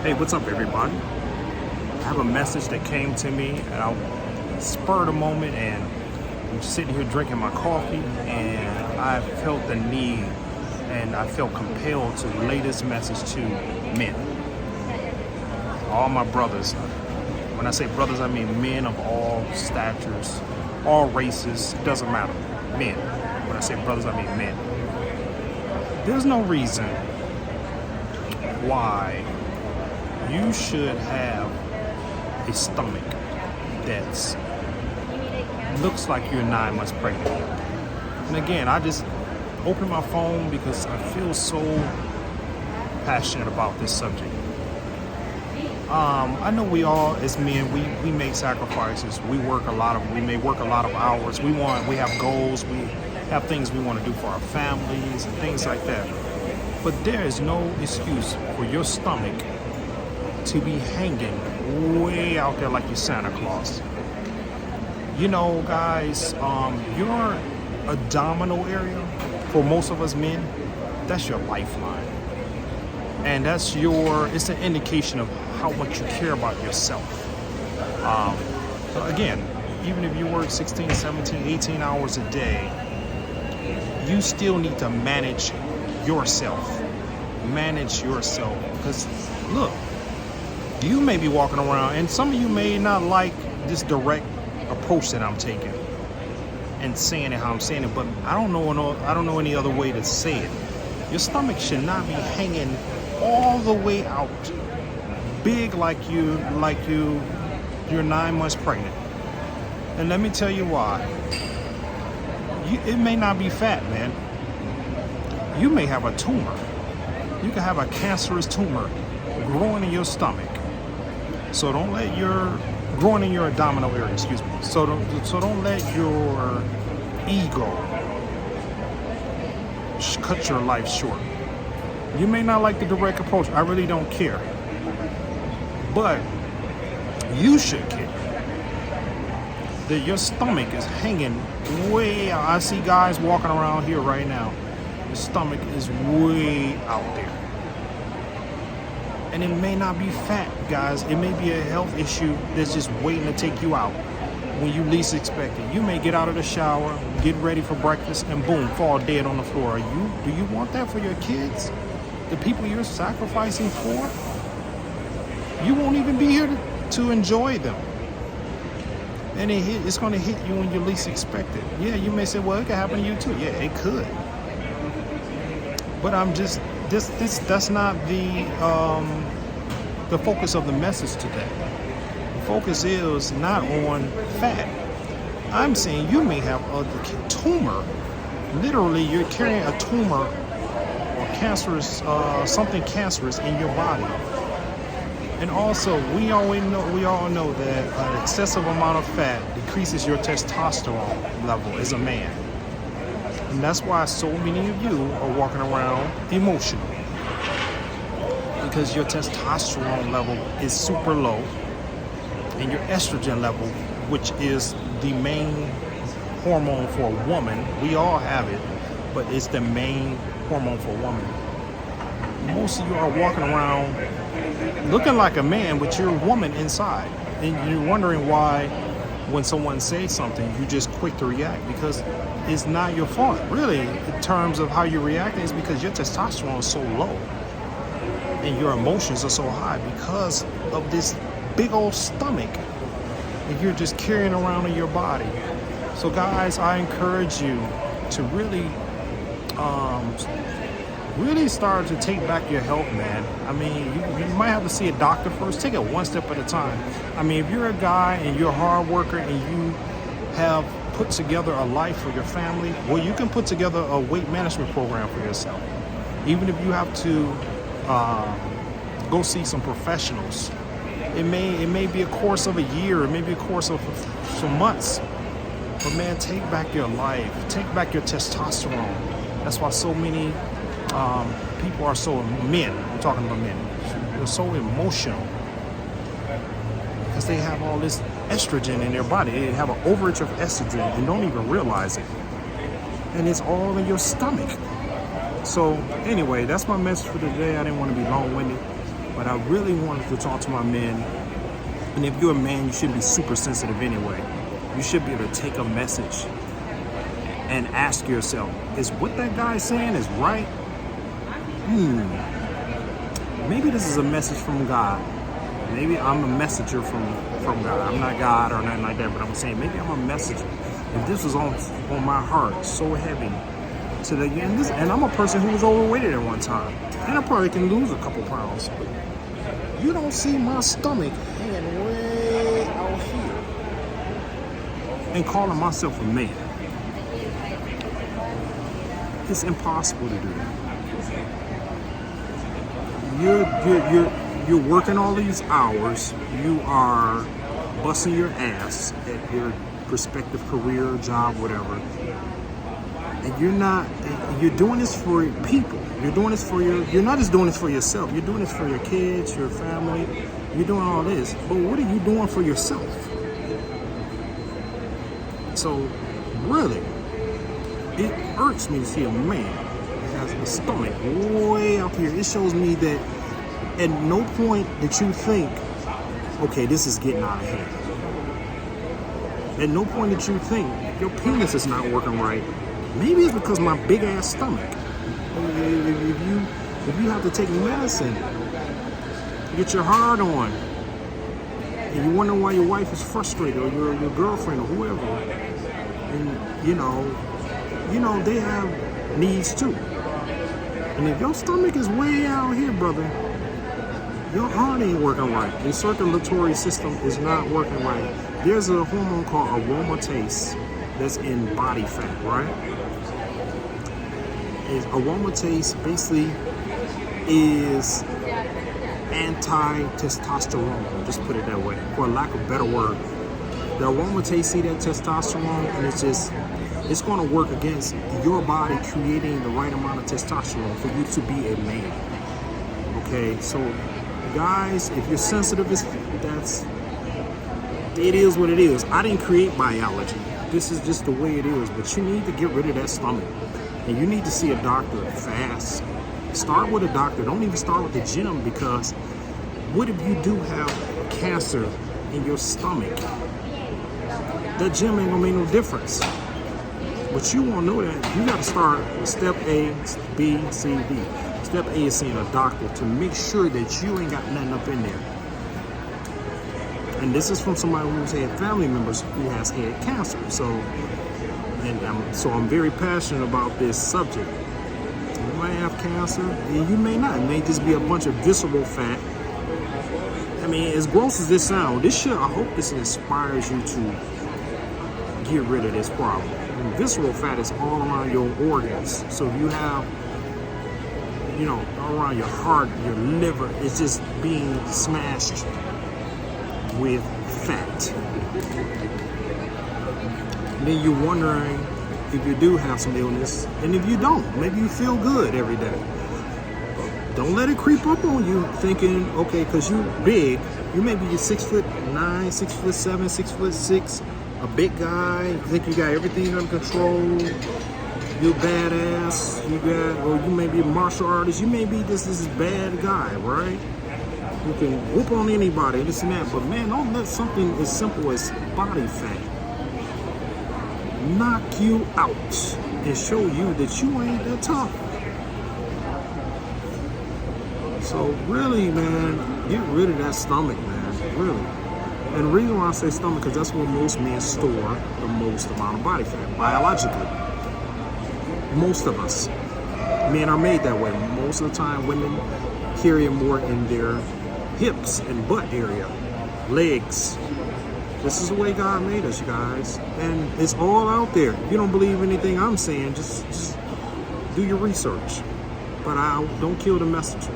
Hey, what's up, everybody? I have a message that came to me, and I spurred a moment, and I'm sitting here drinking my coffee, and I felt the need, and I felt compelled to relay this message to men, all my brothers. When I say brothers, I mean men of all statures, all races. It doesn't matter. Men. When I say brothers, I mean men. There's no reason why you should have a stomach that looks like you're 9 months pregnant. And again, I just opened my phone because I feel so passionate about this subject. I know we all, as men, we make sacrifices. We may work a lot of hours. We have goals. We have things we want to do for our families and things like that. But there is no excuse for your stomach to be hanging way out there like you're Santa Claus. You know, guys, your abdominal area, for most of us men, that's your lifeline. And it's an indication of how much you care about yourself. So again, even if you work 16, 17, 18 hours a day, you still need to manage yourself. Manage yourself. Because look, you may be walking around, and some of you may not like this direct approach that I'm taking and saying it how I'm saying it, but I don't know any other way to say it. Your stomach should not be hanging all the way out, big like you're 9 months pregnant. And let me tell you why. It may not be fat, man. You may have a tumor. You can have a cancerous tumor growing in your stomach. So don't let growing in your abdominal area, excuse me. So don't let your ego cut your life short. You may not like the direct approach. I really don't care. But you should care that your stomach is hanging way out. I see guys walking around here right now. The stomach is way out there. And it may not be fat, guys. It may be a health issue that's just waiting to take you out when you least expect it. You may get out of the shower, get ready for breakfast, and boom, fall dead on the floor. Do you want that for your kids? The people you're sacrificing for? You won't even be here to enjoy them. And it's going to hit you when you least expect it. Yeah, you may say, well, it could happen to you too. Yeah, it could. But that's not the focus of the message today. The focus is not on fat. I'm saying you may have a tumor. Literally, you're carrying a tumor or cancerous, something cancerous in your body. And also, we all know that an excessive amount of fat decreases your testosterone level as a man. And that's why so many of you are walking around emotional. Because your testosterone level is super low. And your estrogen level, which is the main hormone for a woman, we all have it, but it's the main hormone for a woman. Most of you are walking around looking like a man, but you're a woman inside. And you're wondering why when someone says something, you just quick to react, because it's not your fault. Really, in terms of how you're reacting, is because your testosterone is so low and your emotions are so high because of this big old stomach that you're just carrying around in your body. So guys, I encourage you to really start to take back your health, man. I mean, you might have to see a doctor first. Take it one step at a time. I mean, if you're a guy and you're a hard worker and you have put together a life for your family, well, you can put together a weight management program for yourself. Even if you have to go see some professionals. It may be a course of a year, it may be a course of some months. But man, take back your life. Take back your testosterone. That's why so many people are men, I'm talking about men, they're so emotional because they have all this estrogen in their body. They have an overage of estrogen and don't even realize it. And it's all in your stomach. So anyway, that's my message for today. I didn't want to be long-winded, but But I really wanted to talk to my men. And if you're a man, you should be super sensitive anyway. You should be able to take a message and ask yourself, is what that guy saying is right? Maybe this is a message from God. Maybe I'm a messenger from God. I'm not God or nothing like that, but I'm saying maybe I'm a messenger. If this was on my heart so heavy to the end, and I'm a person who was overweighted at one time, and I probably can lose a couple pounds. But you don't see my stomach hanging way out here and calling myself a man. It's impossible to do that. You're working all these hours. You are busting your ass at your prospective career, job, whatever. And you're doing this for people. You're doing this for you're not just doing this for yourself. You're doing this for your kids, your family. You're doing all this. But what are you doing for yourself? So, really, it irks me to see a man that has a stomach way up here. It shows me that at no point that you think, okay, this is getting out of hand. At no point that you think your penis is not working right. Maybe it's because my big ass stomach. If you have to take medicine, get your heart on, and you wonder why your wife is frustrated, or your girlfriend, or whoever, and you know they have needs too. And if your stomach is way out here, brother, your heart ain't working right. Your circulatory system is not working right. There's a hormone called aromatase that's in body fat, right? Aromatase basically is anti-testosterone, just put it that way, for lack of a better word. The aromatase, see that testosterone, and it's going to work against your body creating the right amount of testosterone for you to be a man. Okay, so guys, if you're sensitive, it is what it is. I didn't create biology. This is just the way it is. But you need to get rid of that stomach. And you need to see a doctor fast. Start with a doctor. Don't even start with the gym, because what if you do have cancer in your stomach? That gym ain't gonna make no difference. But you won't know that. You gotta start with step A, B, C, D. Step A is seeing a doctor to make sure that you ain't got nothing up in there. And this is from somebody who's had family members who has had cancer. So I'm very passionate about this subject. You might have cancer, and you may not. It may just be a bunch of visceral fat. I mean, as gross as this sounds, I hope this inspires you to get rid of this problem. And visceral fat is all around your organs. So you have, all around your heart, your liver, it's just being smashed with fat. And then you're wondering if you do have some illness, and if you don't, maybe you feel good every day. Don't let it creep up on you thinking, okay, because you big, you may be 6'9", 6'7", 6'6", a big guy, you think you got everything under control, you're badass, or you may be a martial artist, you may be this bad guy, right? You can whoop on anybody, this and that, but man, don't let something as simple as body fat knock you out and show you that you ain't that tough. So really, man, get rid of that stomach, man, really. And the reason why I say stomach, because that's where most men store the most amount of body fat, biologically. Most of us. Men are made that way. Most of the time, women carry it more in their hips and butt area, legs. This is the way God made us, you guys. And it's all out there. If you don't believe anything I'm saying, just do your research. But I don't kill the messenger.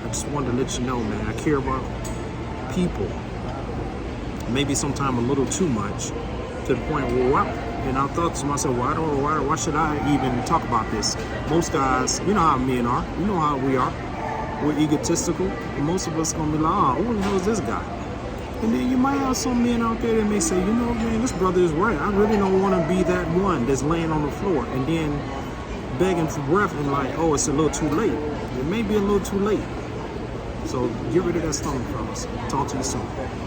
I just wanted to let you know, man, I care about people. Maybe sometime a little too much, to the point where, wow. And I thought to myself, why should I even talk about this? Most guys, you know how men are. You know how we are. We're egotistical. And most of us going to be like, who the hell is this guy? And then you might have some men out there that may say, man, this brother is right. I really don't want to be that one that's laying on the floor and then begging for breath and like, oh, it's a little too late. It may be a little too late. So get rid of that stomach, fellas. Talk to you soon.